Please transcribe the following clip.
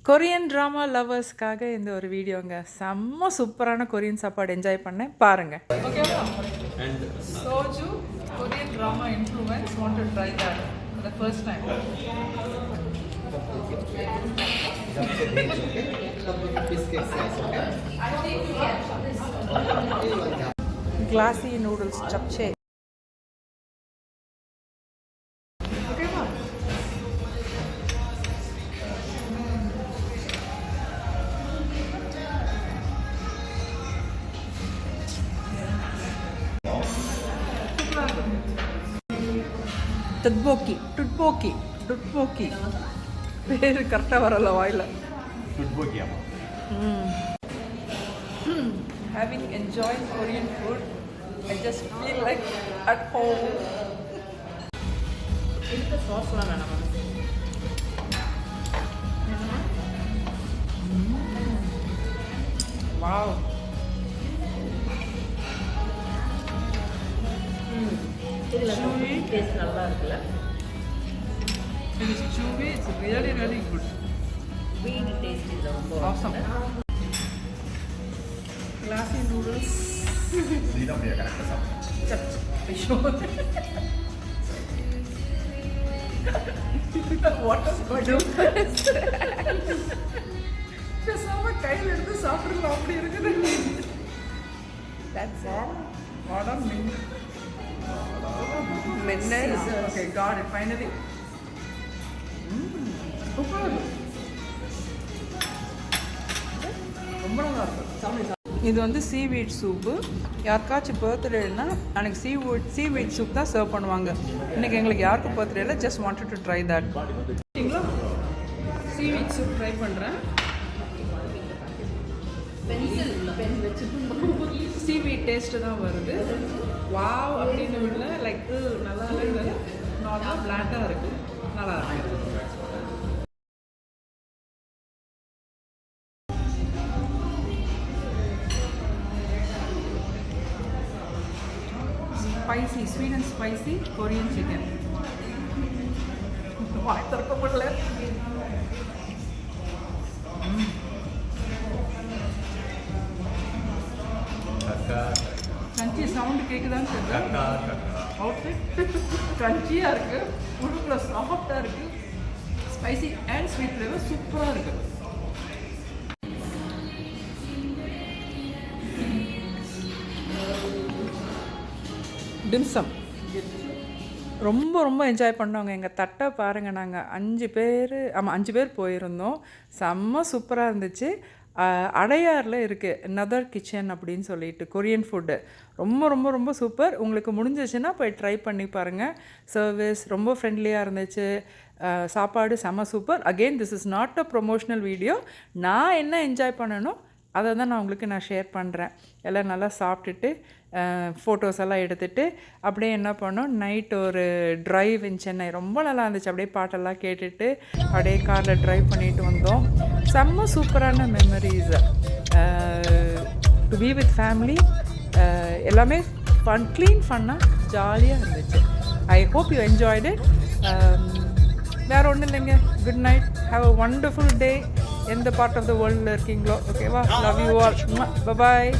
Korean drama லவர்ஸ்க்காக இந்த ஒரு வீடியோங்க. செம்ம சூப்பரான கொரியன் சாப்பாடு என்ஜாய் பண்ணேன், பாருங்க. ஓகேவா? And Soju, Korean drama influence, want to try that for the first time. Glassy noodles, japchae. டுட்போக்கி பேர் கரெக்டாக வரல வாயில். Having enjoyed Korean food, I just feel like at home. இந்த சாஸ்லாம் வேணாமா? Wow. இதுல டேஸ்ட் நல்லா இருக்குல்ல? It is chewy, it's really really good. வீடி டேஸ்ட் இது ரொம்ப Awesome. Glassy noodles. What is going on? பேசாம கையில் எடுத்து சாப்பிடலாம் அப்படி இருக்குது. That's all. What a mint. Okay, got it finally. Super. ரொம்ப நல்லா இருக்கு. இது வந்து சீவீட் சூப்பு. யாருக்காச்சும் பர்த்டேனா அன்றைக்கி சீவீட் சூப் தான் சர்வ் பண்ணுவாங்க. இன்றைக்கி எங்களுக்கு யாருக்கும் பர்த்டே இல்லை, just wanted to try that. சரிங்களா? சீவீட் சூப் ட்ரை பண்ணுறேன். சீவீட் டேஸ்ட்டு தான் வருது. வாவ் அப்படின்னு இல்லை, லைக் நல்லா இல்லை, நார்மலாக பிளாட்டாக இருக்குது, நல்லா இருக்குது. Spicy, sweet and spicy Korean chicken. வாய் திறக்க முடியல. கஞ்சி சவுண்டு கேட்குதான்னு தெரியல. அவுட்ஃபிட் கஞ்சியாக இருக்குது, உள்ளுக்குள்ள சாஃப்டாக இருக்குது, ஸ்பைசி அண்ட் ஸ்வீட் ஃப்ளேவர் சூப்பராக இருக்குது. டிம்சம் ரொம்ப ரொம்ப என்ஜாய் பண்ணோங்க. எங்கள் தட்டை பாருங்கள், நாங்கள் 5 பேர் போயிருந்தோம். செம்ம சூப்பராக இருந்துச்சு. அடையாரில் இருக்குது நதர் கிச்சன் அப்படின்னு சொல்லிட்டு கொரியன் ஃபுட்டு ரொம்ப ரொம்ப ரொம்ப சூப்பர். உங்களுக்கு முடிஞ்சிச்சுன்னா போய் ட்ரை பண்ணி பாருங்கள். சர்வீஸ் ரொம்ப ஃப்ரெண்ட்லியாக இருந்துச்சு. சாப்பாடு செம்ம super. Again this is not a promotional video. நான் என்ன என்ஜாய் பண்ணணும் அதை தான் நான் உங்களுக்கு ஷேர் பண்ணுறேன். எல்லாம் நல்லா சாப்பிட்டுட்டு ஃபோட்டோஸ் எல்லாம் எடுத்துகிட்டு அப்படியே என்ன பண்ணோம், நைட் ஒரு ட்ரைவ் இன் சென்னை. ரொம்ப நல்லா இருந்துச்சு. அப்படியே பாட்டெல்லாம் கேட்டுட்டு அப்படியே காரில் ட்ரைவ் பண்ணிட்டு வந்தோம். செம்ம சூப்பரான memories. To be with family எல்லாமே க்ளீன் ஃபன்னாக ஜாலியாக இருந்துச்சு. I hope you enjoyed it. வேறு ஒன்றும் இல்லைங்க. Good night, have a wonderful டே. எந்த பார்ட் ஆஃப் த வேர்ல்டில் இருக்கீங்களோ. ஓகேவா? Love you all. பபாய்.